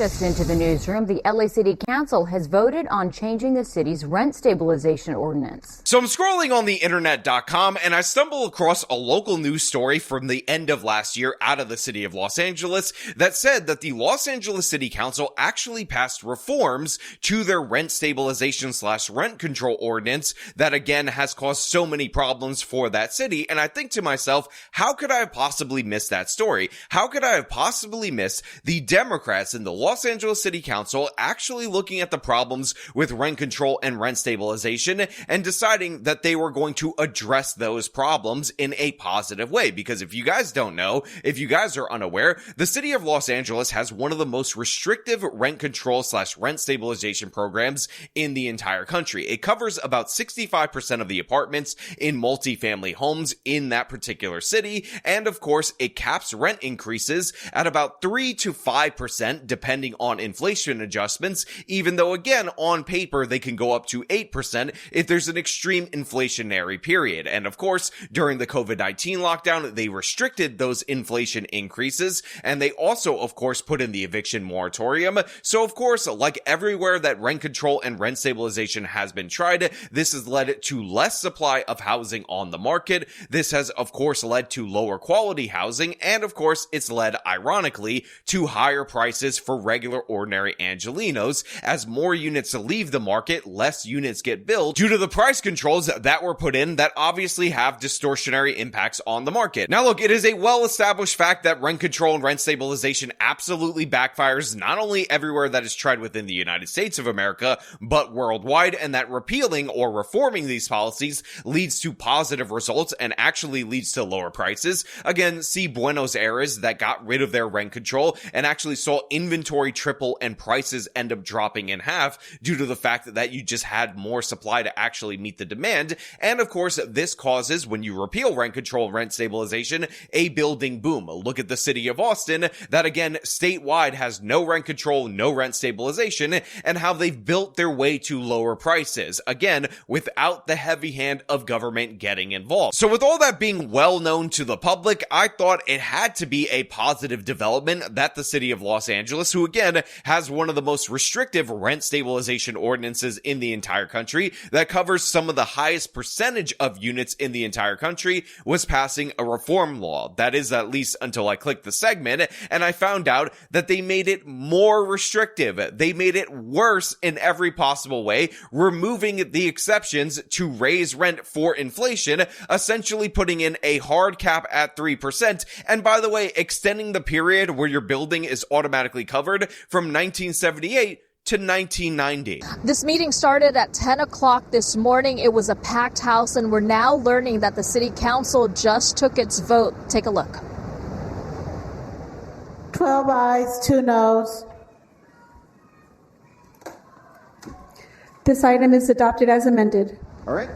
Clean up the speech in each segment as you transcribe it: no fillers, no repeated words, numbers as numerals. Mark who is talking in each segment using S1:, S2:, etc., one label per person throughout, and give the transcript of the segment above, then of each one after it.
S1: Just into the newsroom, the LA City Council has voted on changing the city's rent stabilization ordinance.
S2: So I'm scrolling on the internet.com and I stumble across a local news story from the end of last year out of the city of Los Angeles that said that the Los Angeles City Council actually passed reforms to their rent stabilization / rent control ordinance that again has caused so many problems for that city. And I think to myself, how could I have possibly missed that story? How could I have possibly missed the Democrats in the Los Angeles City Council actually looking at the problems with rent control and rent stabilization and deciding that they were going to address those problems in a positive way? Because if you guys don't know, if you guys are unaware, the city of Los Angeles has one of the most restrictive rent control / rent stabilization programs in the entire country. It covers about 65% of the apartments in multifamily homes in that particular city. And of course, it caps rent increases at about 3 to 5% depending on inflation adjustments, even though again, on paper, they can go up to 8% if there's an extreme inflationary period. And of course, during the COVID-19 lockdown, they restricted those inflation increases, and they also, of course, put in the eviction moratorium. So of course, like everywhere that rent control and rent stabilization has been tried, this has led to less supply of housing on the market. This has, of course, led to lower quality housing, and of course, it's led, ironically, to higher prices for regular ordinary Angelenos. As more units leave the market, less units get built due to the price controls that were put in that obviously have distortionary impacts on the market. Now look, it is a well-established fact that rent control and rent stabilization absolutely backfires not only everywhere that is tried within the United States of America, but worldwide, and that repealing or reforming these policies leads to positive results and actually leads to lower prices. Again, see Buenos Aires that got rid of their rent control and actually saw inventory triple and prices end up dropping in half due to the fact that you just had more supply to actually meet the demand. And of course, this causes, when you repeal rent control and rent stabilization, a building boom. Look at the city of Austin that again, statewide has no rent control, no rent stabilization, and how they've built their way to lower prices. Again, without the heavy hand of government getting involved. So with all that being well known to the public, I thought it had to be a positive development that the city of Los Angeles, who again has one of the most restrictive rent stabilization ordinances in the entire country that covers some of the highest percentage of units in the entire country, was passing a reform law. That is, at least until I clicked the segment and I found out that they made it more restrictive. They made it worse in every possible way, removing the exceptions to raise rent for inflation, essentially putting in a hard cap at 3%. And by the way, extending the period where your building is automatically covered from 1978 to 1990.
S3: This meeting started at 10 o'clock this morning. It was a packed house, and we're now learning that the city council just took its vote. Take a look.
S4: 12 ayes, 2 noes. This item is adopted as amended.
S5: All right.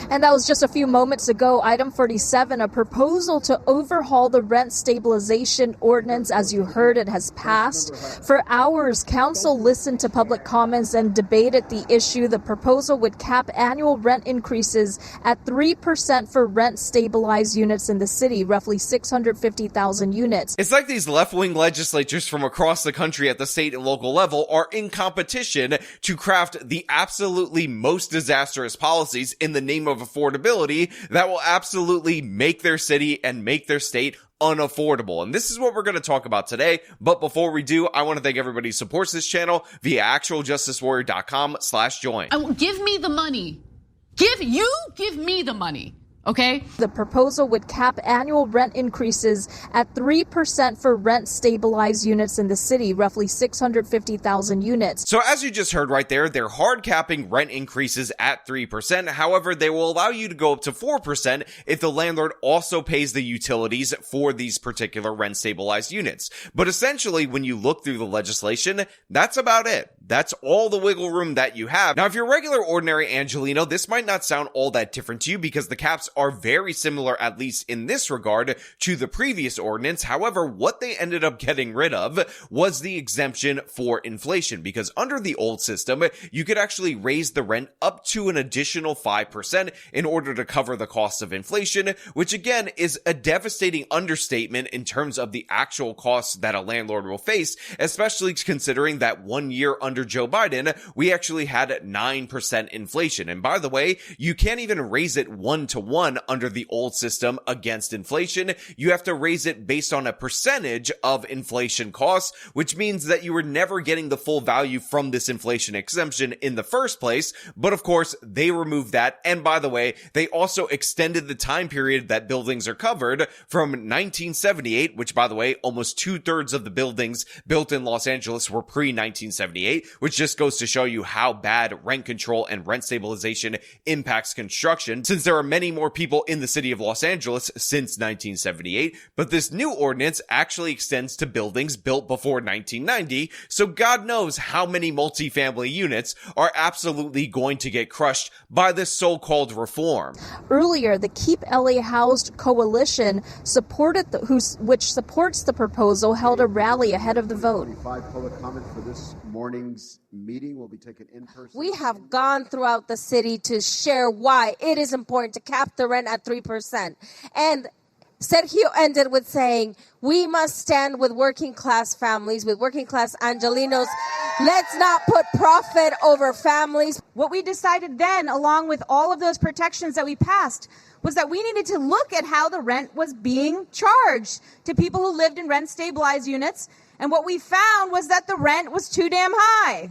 S3: And that was just a few moments ago. Item 47, a proposal to overhaul the rent stabilization ordinance. As you heard, it has passed. For hours, council listened to public comments and debated the issue. The proposal would cap annual rent increases at 3% for rent stabilized units in the city, roughly 650,000 units.
S2: It's like these left-wing legislatures from across the country at the state and local level are in competition to craft the absolutely most disastrous policies in the name of affordability that will absolutely make their city and make their state unaffordable. And this is what we're going to talk about today. But before we do, I want to thank everybody who supports this channel via actualjusticewarrior.com/join.
S6: Give me the money. Give me the money. Okay.
S3: The proposal would cap annual rent increases at 3% for rent stabilized units in the city, roughly 650,000 units.
S2: So as you just heard right there, they're hard capping rent increases at 3%. However, they will allow you to go up to 4% if the landlord also pays the utilities for these particular rent stabilized units. But essentially, when you look through the legislation, that's about it. That's all the wiggle room that you have. Now, if you're regular ordinary Angelino, this might not sound all that different to you because the caps are very similar, at least in this regard, to the previous ordinance. However, what they ended up getting rid of was the exemption for inflation, because under the old system, you could actually raise the rent up to an additional 5% in order to cover the cost of inflation, which again is a devastating understatement in terms of the actual costs that a landlord will face, especially considering that 1 year under Joe Biden, we actually had 9% inflation. And by the way, you can't even raise it 1-to-1 under the old system against inflation. You have to raise it based on a percentage of inflation costs, which means that you were never getting the full value from this inflation exemption in the first place. But of course, they removed that. And by the way, they also extended the time period that buildings are covered from 1978, which by the way, almost 2/3 of the buildings built in Los Angeles were pre-1978, which just goes to show you how bad rent control and rent stabilization impacts construction, since there are many more people in the city of Los Angeles since 1978. But this new ordinance actually extends to buildings built before 1990, so God knows how many multifamily units are absolutely going to get crushed by this so-called reform.
S3: Earlier, the Keep LA Housed Coalition which supports the proposal, held a rally ahead of the vote.
S5: Public comment for this morning's meeting will be taken in person.
S7: We have gone throughout the city to share why it is important to cap the rent at 3%. And Sergio ended with saying, we must stand with working class families, with working class Angelinos. Let's not put profit over families.
S8: What we decided then, along with all of those protections that we passed, was that we needed to look at how the rent was being charged to people who lived in rent-stabilized units. And what we found was that the rent was too damn high.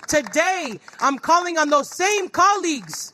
S9: Today, I'm calling on those same colleagues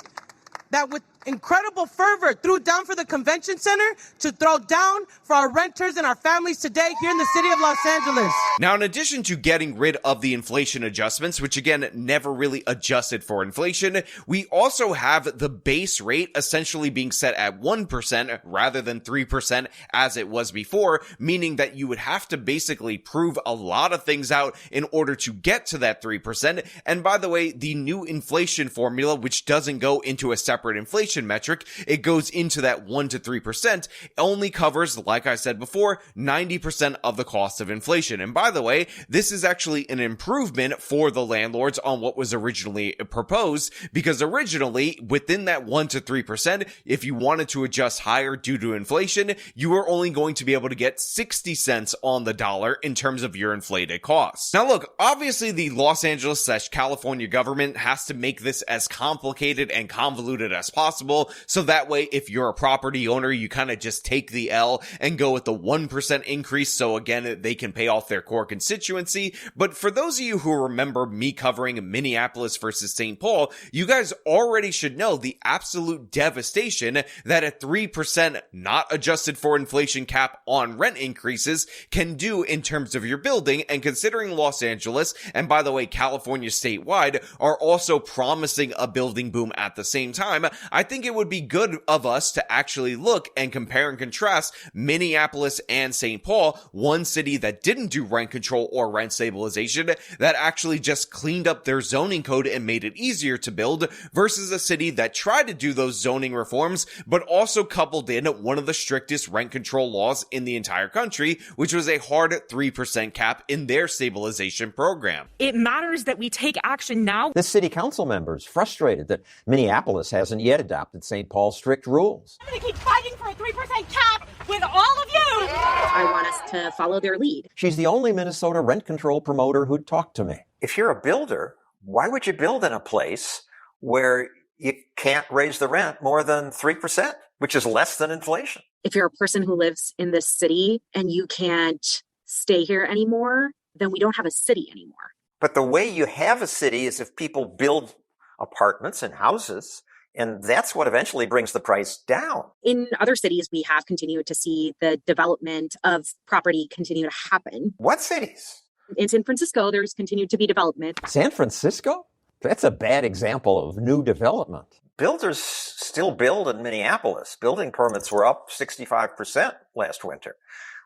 S9: that with incredible fervor threw down for the convention center to throw down for our renters and our families today here in the city of Los Angeles.
S2: Now, in addition to getting rid of the inflation adjustments, which again never really adjusted for inflation, we also have the base rate essentially being set at 1% rather than 3% as it was before, meaning that you would have to basically prove a lot of things out in order to get to that 3%. And by the way, the new inflation formula, which doesn't go into a separate inflation metric, it goes into that 1 to 3%, only covers, like I said before, 90% of the cost of inflation. And by the way, this is actually an improvement for the landlords on what was originally proposed, because originally, within that 1 to 3%, if you wanted to adjust higher due to inflation, you were only going to be able to get 60 cents on the dollar in terms of your inflated costs. Now look, obviously the Los Angeles/California government has to make this as complicated and convoluted as possible, so that way if you're a property owner, you kind of just take the L and go with the 1% increase, so again they can pay off their core constituency. But for those of you who remember me covering Minneapolis versus St. Paul, you guys already should know the absolute devastation that a 3% not adjusted for inflation cap on rent increases can do in terms of your building. And considering Los Angeles, and by the way California statewide, are also promising a building boom at the same time, I think it would be good of us to actually look and compare and contrast Minneapolis and St. Paul, one city that didn't do rent control or rent stabilization, that actually just cleaned up their zoning code and made it easier to build, versus a city that tried to do those zoning reforms, but also coupled in one of the strictest rent control laws in the entire country, which was a hard 3% cap in their stabilization program.
S10: It matters that we take action now.
S11: This city council member is frustrated that Minneapolis hasn't yet adopted St. Paul's strict rules.
S10: I'm going to keep fighting for a 3% cap with all of you.
S12: I want us to follow their lead.
S11: She's the only Minnesota rent control promoter who'd talk to me.
S13: If you're a builder, why would you build in a place where you can't raise the rent more than 3%, which is less than inflation?
S12: If you're a person who lives in this city and you can't stay here anymore, then we don't have a city anymore.
S13: But the way you have a city is if people build apartments and houses, and that's what eventually brings the price down.
S12: In other cities, we have continued to see the development of property continue to happen.
S13: What cities?
S12: In San Francisco, there's continued to be development.
S11: San Francisco? That's a bad example of new development.
S13: Builders still build in Minneapolis. Building permits were up 65% last winter.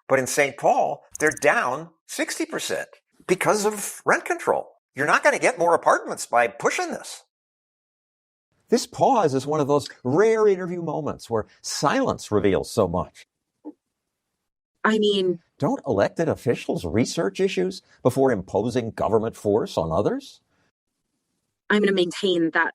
S13: But in St. Paul, they're down 60% because of rent control. you're not going to get more apartments by pushing this.
S11: This pause is one of those rare interview moments where silence reveals so much.
S12: I mean,
S11: don't elected officials research issues before imposing government force on others?
S12: I'm going to maintain that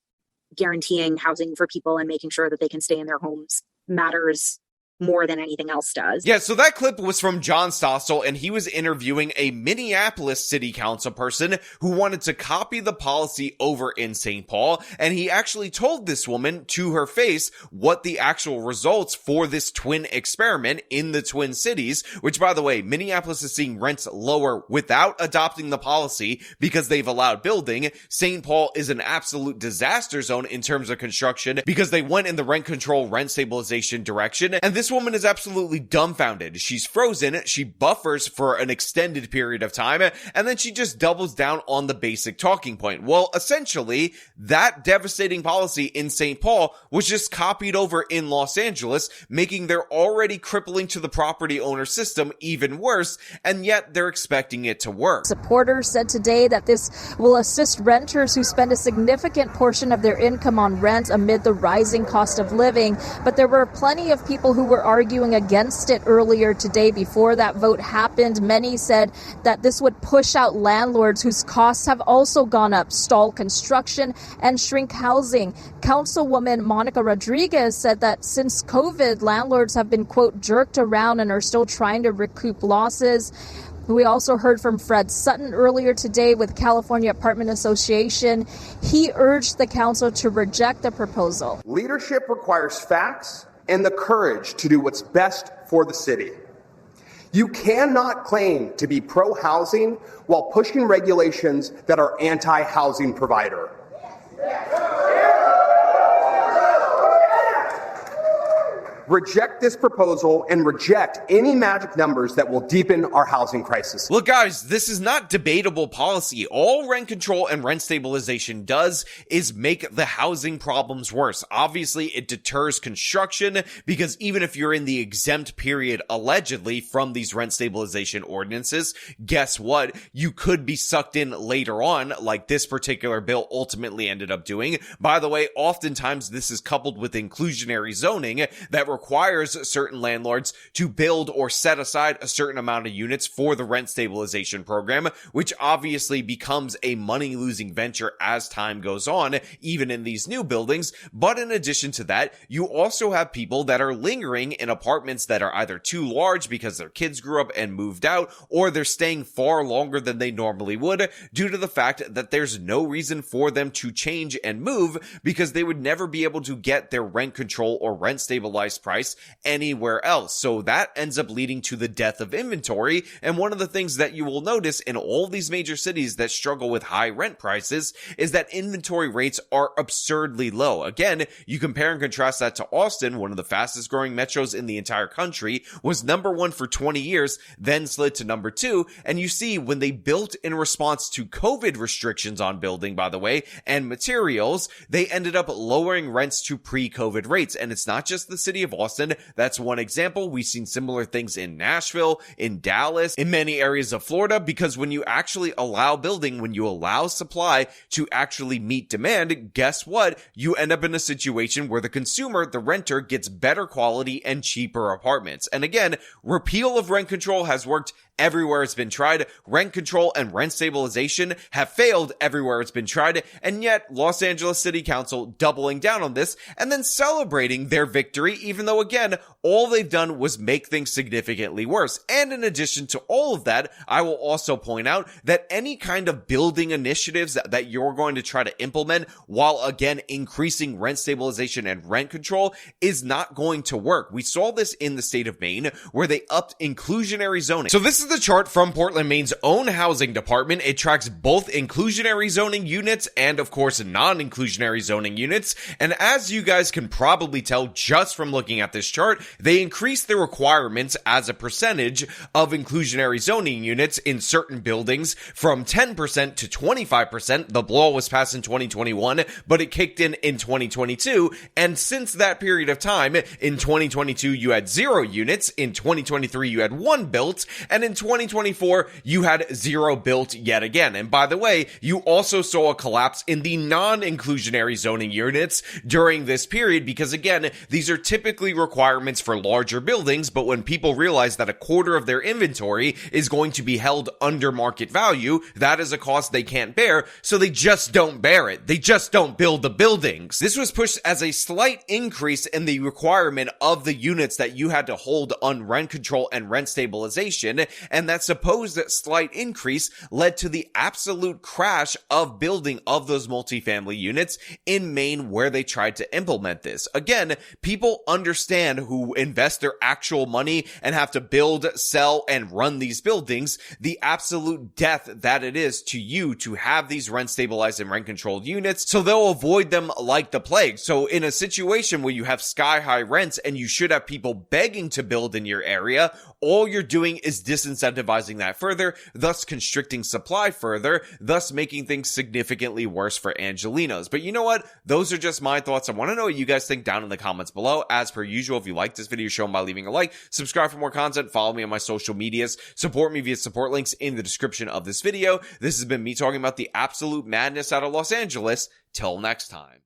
S12: guaranteeing housing for people and making sure that they can stay in their homes matters more than anything else does.
S2: Yeah, so that clip was from John Stossel, and he was interviewing a Minneapolis city council person who wanted to copy the policy over in St. Paul, and he actually told this woman to her face what the actual results for this twin experiment in the Twin Cities, which, by the way, Minneapolis is seeing rents lower without adopting the policy because they've allowed building. St. Paul is an absolute disaster zone in terms of construction because they went in the rent control, rent stabilization direction, and this woman is absolutely dumbfounded. She's frozen, she buffers for an extended period of time, and then she just doubles down on the basic talking point. Well, essentially, that devastating policy in St. Paul was just copied over in Los Angeles, making their already crippling to the property owner system even worse, and yet they're expecting it to work.
S3: Supporters said today that this will assist renters who spend a significant portion of their income on rent amid the rising cost of living, but there were plenty of people who were arguing against it earlier today before that vote happened. Many said that this would push out landlords whose costs have also gone up, stall construction, and shrink housing. Councilwoman Monica Rodriguez said that since COVID, landlords have been, quote, jerked around and are still trying to recoup losses. We also heard from Fred Sutton earlier today with California Apartment Association. He urged the council to reject the proposal.
S14: Leadership requires facts and the courage to do what's best for the city. You cannot claim to be pro-housing while pushing regulations that are anti-housing provider. Reject this proposal and reject any magic numbers that will deepen our housing crisis.
S2: Look, guys, this is not debatable policy. All rent control and rent stabilization does is make the housing problems worse. Obviously, it deters construction because even if you're in the exempt period, allegedly, from these rent stabilization ordinances, guess what? You could be sucked in later on, like this particular bill ultimately ended up doing. By the way, oftentimes this is coupled with inclusionary zoning that requires certain landlords to build or set aside a certain amount of units for the rent stabilization program, which obviously becomes a money-losing venture as time goes on, even in these new buildings. But in addition to that, you also have people that are lingering in apartments that are either too large because their kids grew up and moved out, or they're staying far longer than they normally would due to the fact that there's no reason for them to change and move because they would never be able to get their rent control or rent stabilized price anywhere else. So that ends up leading to the death of inventory. And one of the things that you will notice in all these major cities that struggle with high rent prices is that inventory rates are absurdly low. Again, you compare and contrast that to Austin, one of the fastest growing metros in the entire country, was number one for 20 years, then slid to number two. And you see when they built in response to COVID restrictions on building, by the way, and materials, they ended up lowering rents to pre-COVID rates. And it's not just the city of Austin. That's one example. We've seen similar things in Nashville, in Dallas, in many areas of Florida, because when you actually allow building, when you allow supply to actually meet demand, guess what? You end up in a situation where the consumer, the renter, gets better quality and cheaper apartments. And again, repeal of rent control has worked everywhere it's been tried. Rent control and rent stabilization have failed everywhere it's been tried. And yet, Los Angeles City Council doubling down on this and then celebrating their victory, even though, again, all they've done was make things significantly worse. And in addition to all of that, I will also point out that any kind of building initiatives that you're going to try to implement while, again, increasing rent stabilization and rent control is not going to work. We saw this in the state of Maine where they upped inclusionary zoning. So this is the chart from Portland, Maine's own housing department. It tracks both inclusionary zoning units and, of course, non-inclusionary zoning units. And as you guys can probably tell just from looking looking at this chart, they increased the requirements as a percentage of inclusionary zoning units in certain buildings from 10% to 25%. The law was passed in 2021, but it kicked in 2022. And since that period of time, in 2022, you had 0 units. In 2023, you had 1 built. And in 2024, you had 0 built yet again. And by the way, you also saw a collapse in the non-inclusionary zoning units during this period because, again, these are typically requirements for larger buildings, but when people realize that a quarter of their inventory is going to be held under market value, that is a cost they can't bear, so they just don't bear it. They just don't build the buildings. This was pushed as a slight increase in the requirement of the units that you had to hold on rent control and rent stabilization, and that supposed slight increase led to the absolute crash of building of those multifamily units in Maine where they tried to implement this. Again, people understand who invest their actual money and have to build, sell, and run these buildings, the absolute death that it is to you to have these rent stabilized and rent controlled units, so they'll avoid them like the plague. So in a situation where you have sky high rents and you should have people begging to build in your area, all you're doing is disincentivizing that further, thus constricting supply further, thus making things significantly worse for Angelenos. But you know what? Those are just my thoughts. I want to know what you guys think down in the comments below. As per usual, if you like this video, show them by leaving a like, subscribe for more content, follow me on my social medias, support me via support links in the description of this video. This has been me talking about the absolute madness out of Los Angeles. Till next time.